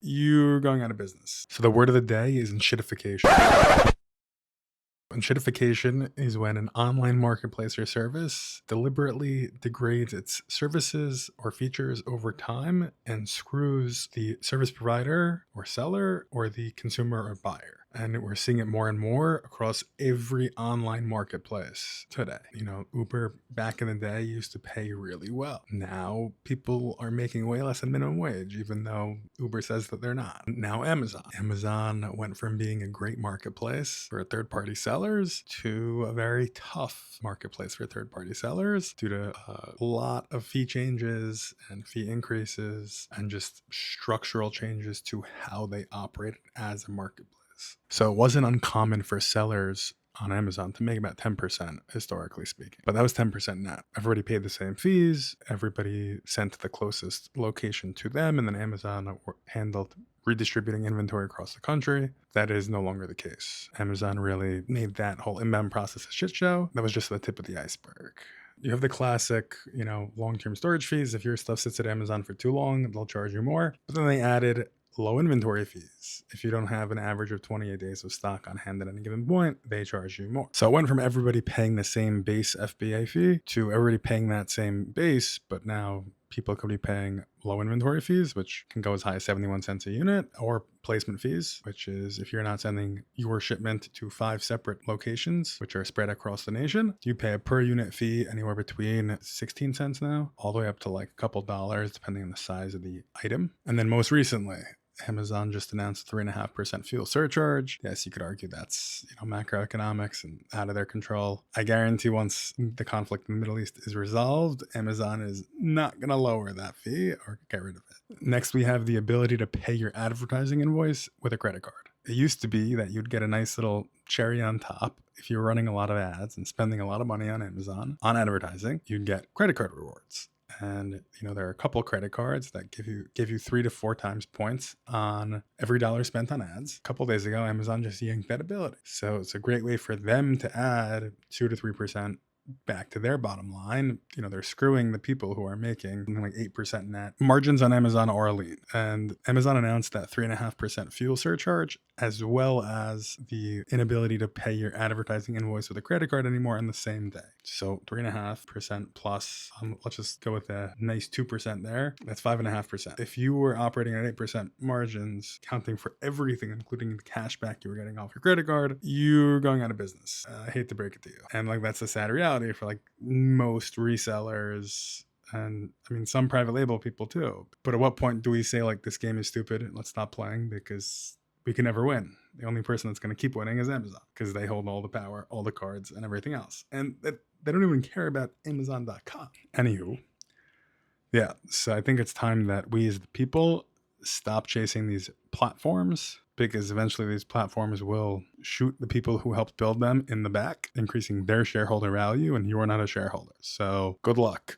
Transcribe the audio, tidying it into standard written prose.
you're going out of business. So the word of the day is enshittification. Enshittification is when an online marketplace or service deliberately degrades its services or features over time and screws the service provider or seller or the consumer or buyer. And we're seeing it more and more across every online marketplace today. Uber back in the day used to pay really well. Now people are making way less than minimum wage, even though Uber says that they're not. Now Amazon went from being a great marketplace for third-party sellers to a very tough marketplace for third-party sellers due to a lot of fee changes and fee increases and just structural changes to how they operate as a marketplace. So it wasn't uncommon for sellers on Amazon to make about 10%, historically speaking. But that was 10% net. Everybody paid the same fees. Everybody sent the closest location to them. And then Amazon handled redistributing inventory across the country. That is no longer the case. Amazon really made that whole inbound process a shit show. That was just the tip of the iceberg. You have the classic, long-term storage fees. If your stuff sits at Amazon for too long, they'll charge you more. But then they added low inventory fees. If you don't have an average of 28 days of stock on hand at any given point, they charge you more. So it went from everybody paying the same base FBA fee to everybody paying that same base, but now people could be paying low inventory fees, which can go as high as 71 cents a unit, or placement fees, which is if you're not sending your shipment to 5 separate locations, which are spread across the nation, you pay a per unit fee anywhere between 16 cents now, all the way up to like a couple dollars, depending on the size of the item. And then most recently, Amazon just announced 3.5% fuel surcharge. Yes, you could argue that's macroeconomics and out of their control. I guarantee once the conflict in the Middle East is resolved, Amazon is not going to lower that fee or get rid of it. Next, we have the ability to pay your advertising invoice with a credit card. It used to be that you'd get a nice little cherry on top if you were running a lot of ads and spending a lot of money on Amazon on advertising. You'd get credit card rewards. And there are a couple credit cards that give you 3 to 4 times points on every dollar spent on ads. A couple days ago, Amazon just yanked that ability. So it's a great way for them to add 2 to 3% back to their bottom line. They're screwing the people who are making something like 8% net. Margins on Amazon are lean. And Amazon announced that 3.5% fuel surcharge, as well as the inability to pay your advertising invoice with a credit card anymore on the same day. So 3.5% plus, let's just go with a nice 2% there. That's 5.5%. If you were operating at 8% margins, counting for everything, including the cash back you were getting off your credit card, you're going out of business. I hate to break it to you. And that's the sad reality for most resellers, and some private label people too. But at what point do we say this game is stupid and let's stop playing because we can never win? The only person that's going to keep winning is Amazon because they hold all the power, all the cards, and everything else. And they don't even care about Amazon.com. Anywho, yeah, so I think it's time that we as the people stop chasing these platforms, because eventually these platforms will shoot the people who helped build them in the back, increasing their shareholder value, and you are not a shareholder. So good luck.